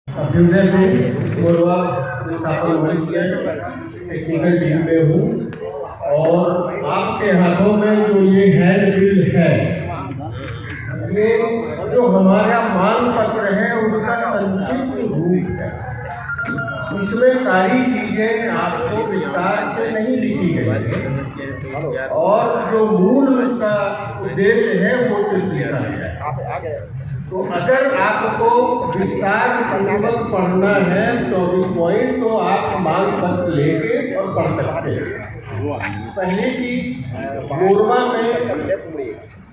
अभ्युदय से मोरवा स्थापन technical team में हूँ और आपके हाथों में जो ये हैंड बिल है, ये जो हमारा मांग पत्र है उसका संक्षिप्त रूप है। इसमें सारी चीजें आपको विस्तार से नहीं लिखी गई और जो मूल उसका उद्देश्य है वो सिर्फ लिखा है। तो अगर आपको विस्तार पूर्वक पढ़ना है 24 पॉइंट तो आप मांग पत्र लेके और पढ़ सकते हैं। पहली चीज, मोरवा में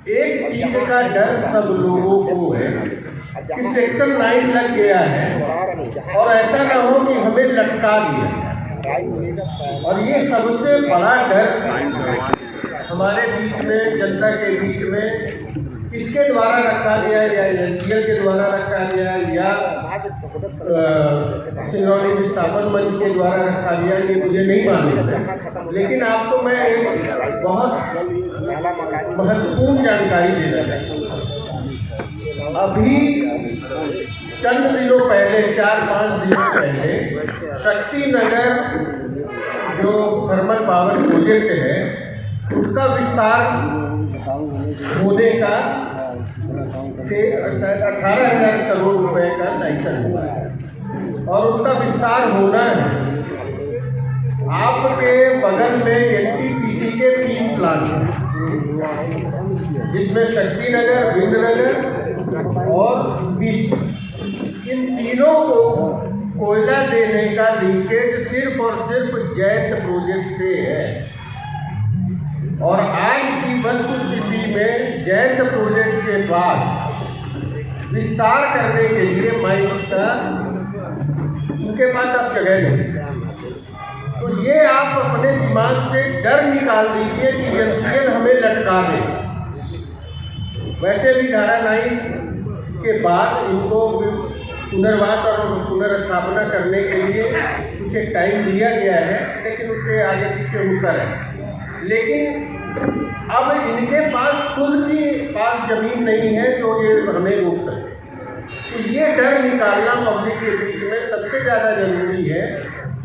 एक चीज का डर सब लोगों को है कि सेक्शन 9 लग गया है और ऐसा ना हो कि हमें लटका दिया। और ये सबसे बड़ा डर हमारे बीच में, जनता के बीच में किसके द्वारा रखा गया, या एनसीएल के द्वारा रखा गया या सिंगरौली विस्थापन मंच के द्वारा रखा गया, ये मुझे नहीं मालूम। लेकिन आपको मैं एक बहुत महत्वपूर्ण जानकारी देना चाहता हूँ। अभी चंद दिनों पहले, 4-5 दिनों पहले, शक्ति नगर जो थर्मल पावर प्रोजेक्ट है उसका विस्तार होने का 18,000 करोड़ रुपए का सैंक्शन हुआ है और उसका विस्तार होना है। आपके बगल में एनटीपीसी के 3 प्लांट हैं जिसमें शक्ति नगर, विंदनगर और बीच। इन तीनों को कोयला देने का लिंकेज सिर्फ और सिर्फ जैत प्रोजेक्ट से है। और आज की वस्तुस्थिति में जैत प्रोजेक्ट के बाद विस्तार करने के लिए माइंस का उनके पास अब जगह नहीं। तो ये आप अपने दिमाग से डर निकाल दीजिए कि एनसीएल हमें लटका दे। वैसे भी धारा 9 के बाद इनको पुनर्वास और पुनर्स्थापना करने के लिए कुछ एक टाइम दिया गया है, लेकिन उसके आगे पीछे होता है। लेकिन अब इनके पास खुद की पास जमीन नहीं है जो ये हमें रोक सके। तो ये डर निकालना पब्लिक के बीच में सबसे ज़्यादा जरूरी है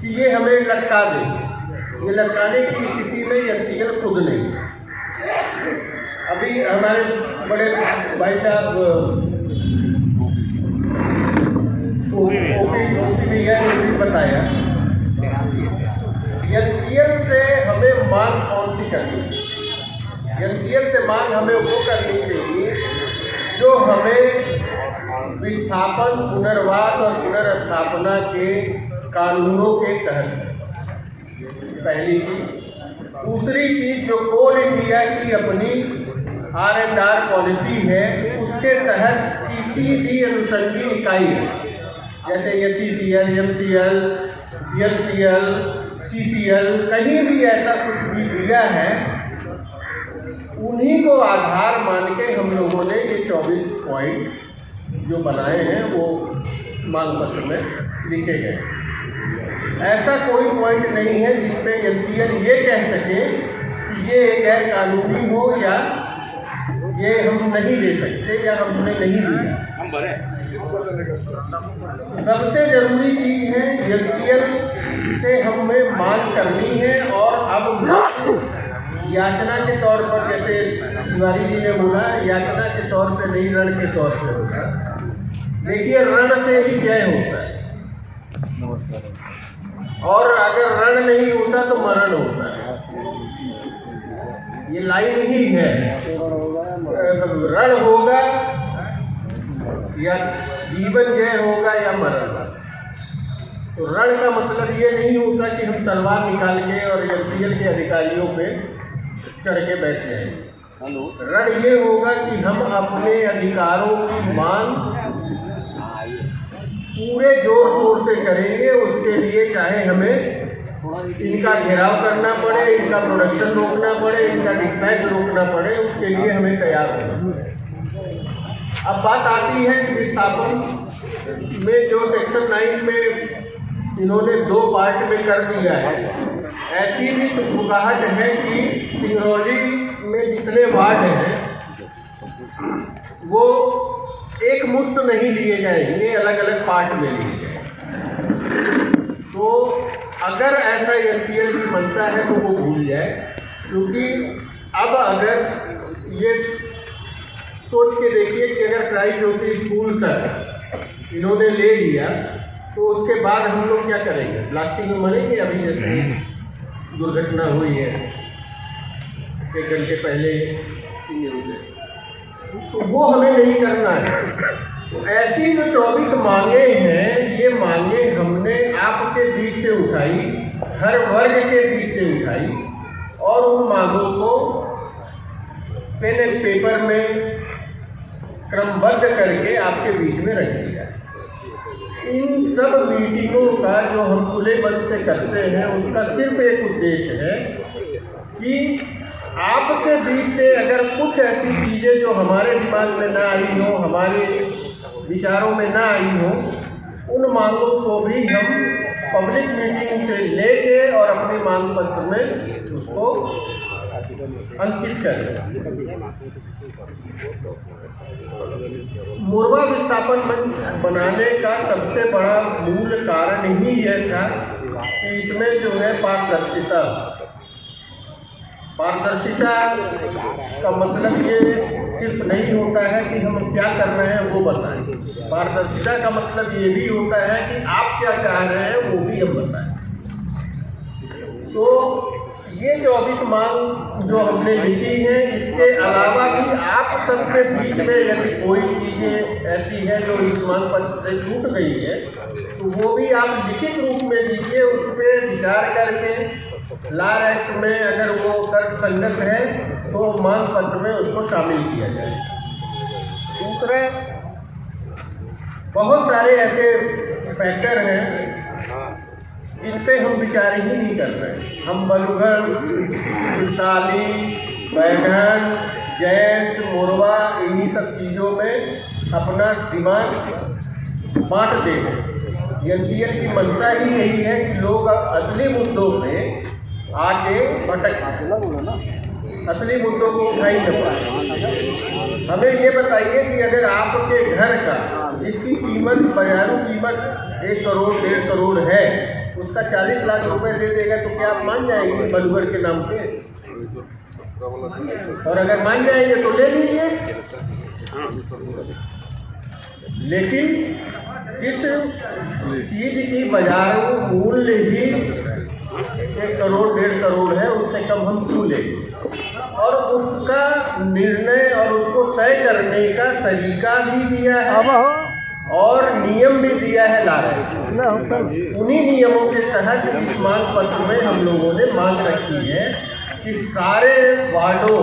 कि ये हमें लटका दे। ये लटकाने की स्थिति में एनसीएल खुद नहीं। अभी हमारे बड़े भाई साहब ओपी ने बताया, एनसीएल से हमें मांग कौन सी करनी है। एनसीएल से मांग हमें वो करनी चाहिए जो हमें विस्थापन, पुनर्वास और पुनर्स्थापना के कानूनों के तहत, पहली चीज। दूसरी चीज, जो कोल इंडिया की अपनी R&R पॉलिसी है उसके तहत किसी भी अनुषंगी इकाई है, जैसे SCCL, MCL, BLCL, CCL, कहीं भी ऐसा कुछ भी दिया है, उन्हीं को आधार मान के हम लोगों ने ये 24 पॉइंट जो बनाए हैं वो मांग पत्र में लिखे गए। ऐसा कोई पॉइंट नहीं है जिसमें एनसीएल ये कह सके कि ये गैर कानूनी हो या ये हम नहीं दे सकते या हमने नहीं दिया। सबसे जरूरी चीज है एनसीएल से हमें मांग करनी है। और अब याचना के तौर पर, जैसे तिवारी जी ने बोला, याचना के तौर पे नहीं, रण के तौर पे होता है। देखिए, रण से ही जय होता है और अगर रण नहीं होता तो मरण होता है। ये लाइन ही है, रण होगा या जीवन जय होगा या मरण। तो रण का मतलब ये नहीं होता कि हम तलवार निकाल के और एनसीएल के अधिकारियों पे चढ़ के बैठ जाएंगे। रण ये होगा कि हम अपने अधिकारों की मांग पूरे जोर शोर से करेंगे। उसके लिए चाहे हमें इनका घेराव करना पड़े, इनका प्रोडक्शन रोकना पड़े, इनका डिस्पैच रोकना पड़े, उसके लिए हमें तैयार होना पड़े। अब बात आती है कि विस्थापन में जो सेक्शन 9 में इन्होंने 2 पार्ट में कर दिया है, ऐसी भी सुगबुगाहट है कि सिंगरौली में जितने वार्ड हैं वो एक मुश्त नहीं लिए जाएंगे, अलग अलग पार्ट में लिए जाएंगे। तो अगर ऐसा NCL भी बनता है तो वो भूल जाए, क्योंकि अब अगर ये सोच के देखिए कि अगर प्राइज होती स्कूल तक इन्होंने ले लिया तो उसके बाद हम लोग क्या करेंगे? ब्लास्टिंग में मरेंगे। अभी जैसे दुर्घटना हुई है 1 घंटे पहले, तो वो हमें नहीं करना है। तो ऐसी जो 24 मांगे हैं, ये मांगे हमने आपके बीच से उठाई, हर वर्ग के बीच से उठाई, और उन मांगों को पेन एंड पेपर में क्रमबद्ध करके आपके बीच में रख दिया। इन सब मीटिंगों का जो हम खुले मन से करते हैं, उसका सिर्फ एक उद्देश्य है कि आपके बीच से अगर कुछ ऐसी चीज़ें जो हमारे दिमाग में ना आई हो, हमारे विचारों में ना आई हो, उन मांगों को भी हम पब्लिक मीटिंग से लेके और अपनी मांग पत्र में उसको अंकित करें। मोरवा विस्थापन मंच बनाने का सबसे बड़ा मूल कारण ही यह था कि इसमें जो है पारदर्शिता का मतलब ये सिर्फ नहीं होता है कि हम क्या कर रहे हैं वो बताएं। पारदर्शिता का मतलब ये भी होता है कि आप क्या चाह रहे हैं वो भी हम बताएं। तो ये 24 मांग जो हमने लिखी है, इसके अलावा भी आप सबके बीच में यदि कोई चीज़ें ऐसी है जो इस मांग पत्र से छूट गई है, तो वो भी आप लिखित रूप में दीजिए। उस पर विचार करके लॉ एक्ट में अगर वो तर्कसंगत है तो मांग पत्र में उसको शामिल किया जाए। दूसरा, बहुत सारे ऐसे फैक्टर हैं जिन पे हम विचार ही नहीं कर रहे। हम बलुघर, खुशहाली, बैगन, जैस, मोरवा, इन्हीं सब चीज़ों में अपना दिमाग बांट दे रहे। NCL की मंशा ही यही है कि लोग असली मुद्दों पे आगे भटक जाए, असली मुद्दों को उठाई न पाए। हमें ये बताइए कि अगर आपके घर का जिसकी कीमत बाजारू कीमत 1 करोड़ 1.5 करोड़ है, उसका 40 लाख रुपए दे देगा तो क्या आप मान जाएंगे बलुघर के नाम पे? और अगर मान जाएंगे तो ले लीजिए। लेकिन जिस चीज की बाजारू मूल्य ही 1 करोड़ 1.5 करोड़ है, उससे कम हम क्यों लेंगे? और उसका निर्णय और उसको तय करने का तरीका भी दिया है और नियम भी दिया है ला रहे। उन्हीं नियमों के तहत इस मांग पत्र में हम लोगों ने मांग रखी है कि सारे वार्डों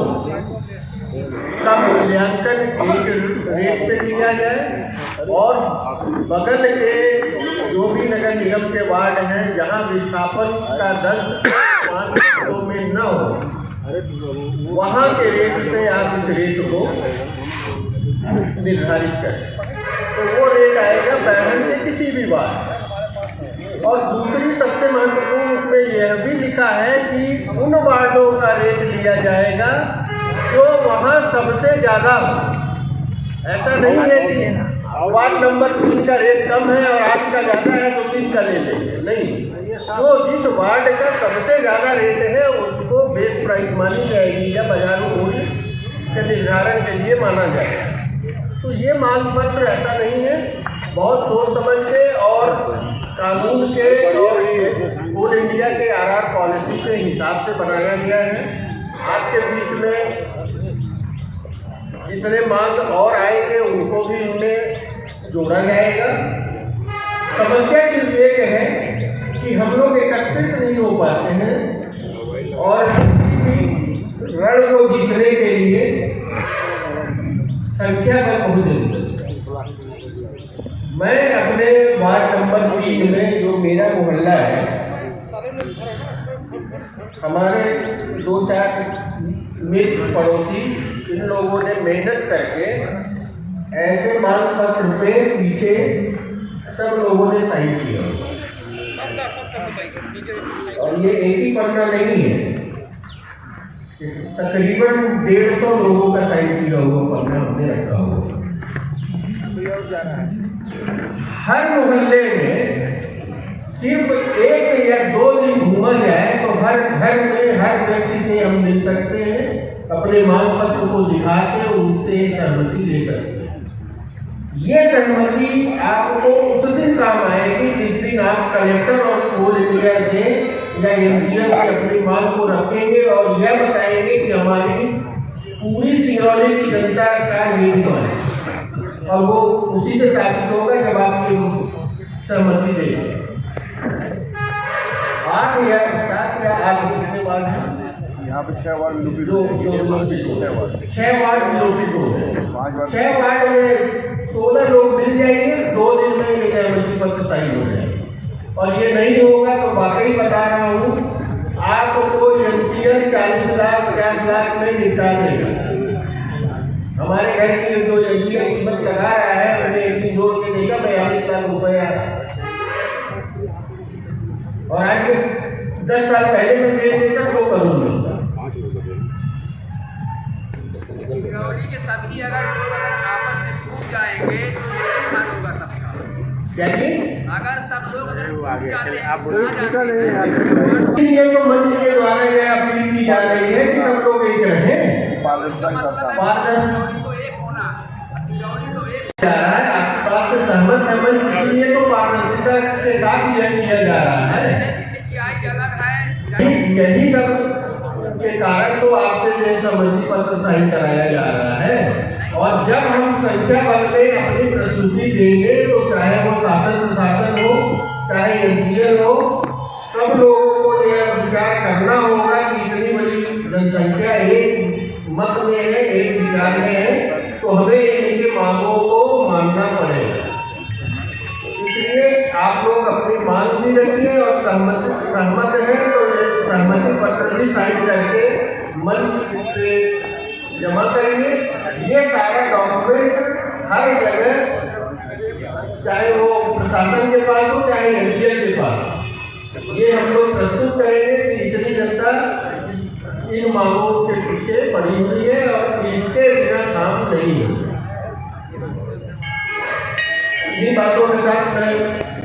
का मूल्यांकन एक रेट पे किया जाए और बगल के जो भी नगर निगम के वार्ड हैं जहां विस्थापन का दर 5 में न हो, वहां के रेट से आप इस रेट को निर्धारित करें। तो वो रेट आएगा बैनर के किसी भी वार्ड। और दूसरी सबसे महत्वपूर्ण उसमें यह भी लिखा है कि उन वार्डों का रेट लिया जाएगा जो वहाँ सबसे ज़्यादा हो। ऐसा नहीं है कि वार्ड नंबर 3 का रेट कम है और आपका ज़्यादा है तो 3 का ले लेंगे, नहीं। तो जिस वार्ड का सबसे ज़्यादा रेट है उसको बेस प्राइस मानी जाएगी या बाजारू मूल्य के निर्धारण के लिए माना जाएगा। तो ये मांग पत्र ऐसा नहीं है, बहुत सोच समझ के और कानून के और ऑल इंडिया के RR पॉलिसी के हिसाब से बनाया गया है। आपके बीच में जितने मांग और आएंगे उनको भी इनमें जोड़ा जाएगा। समस्या सिर्फ एक है कि हम लोग एकत्रित नहीं हो पाते हैं और किसी भी रण को जीतने के लिए संख्या का बहुत जरूरत है। मैं अपने वार्ड नंबर 3 में जो मेरा मोहल्ला है, हमारे 2-4 मित्र पड़ोसी इन लोगों ने मेहनत करके ऐसे मांग पत्र पे पीछे सब लोगों ने साइन किया और ये एक ही पन्ना नहीं है, तकरीबन 150 लोगों का साइन किया हुआ पन्ना हमने रखा हुआ। हर मोहल्ले में सिर्फ 1 या 2 दिन घूमा जाए तो हर घर में हर व्यक्ति से हम मिल सकते हैं, अपने मांग पत्र को दिखा के उनसे सहमति ले सकते हैं। ये सहमति आपको उस दिन काम आएगी जिस दिन आप कलेक्टर और कोल इंडिया से या एमसीएल से अपनी मांग को रखेंगे और यह बताएंगे कि हमारी पूरी सिंगरौली की जनता का यही है, और वो उसी से साबित होगा जब आपकी सहमति देंगे। 8 या 7 या 8 कितने वार्ड हैं? यहाँ पे 6 वार्ड विलोपित 6 वार्ड विलोपित हो गए। 6 वार्ड में 16 लोग मिल जाएंगे, 2 दिन में ये सहमति पत्र साइन हो जाएगा। और ये नहीं होगा तो वाकई बता रहा हूँ, आपको एनसीएल 40 लाख 50 लाख में निपटा देगा। हमारे घर की जो एनसीएल कीमत लगा रहा है, मैंने एक दिन जोड़ के देखा 42 लाख रुपया, और आज 10 साल पहले में दे देता 2 करोड़ मिलता। सिंगरौली के सभी अगर लोग आपस में टूट जाएंगे तो नुकसान होगा सबका। क्या जी? अगर सब लोग अगर टूट जाते हैं ये तो मंच के द्वारा यह अपील की जा रही है कि सब लोग एक रहें, सिंगरौली तो एक होना, सिंगरौली तो एक जा रहा है। आपके बात से सहमत है मंच, इसलिए तो पारदर्शिता के साथ यह किया जा रहा है। अलग है, यही सब के कारण तो आपसे जो सहमति पत्र साइन कराया जा रहा है। और जब हम संख्या बल में अपनी प्रस्तुति देंगे तो चाहे वो शासन प्रशासन हो, चाहे एनसीएल हो, सब लोगों को यह विचार करना होगा कि इतनी बड़ी जनसंख्या एक मत में है, एक विचार में है, तो हमें इनकी मांगों को मानना पड़ेगा। इसलिए आप लोग अपनी मांग भी रखिए और सहमत है तो सहमति पत्र भी साइन करके मंच पे जमा करिए। ये सारा डॉक्यूमेंट हर जगह, चाहे वो प्रशासन के पास हो चाहे एनसीएल के पास, ये हम लोग प्रस्तुत करेंगे कि इतनी जनता इन मांगों के पीछे पड़ी हुई है और इसके बिना काम नहीं होगा। इन्हीं बातों के साथ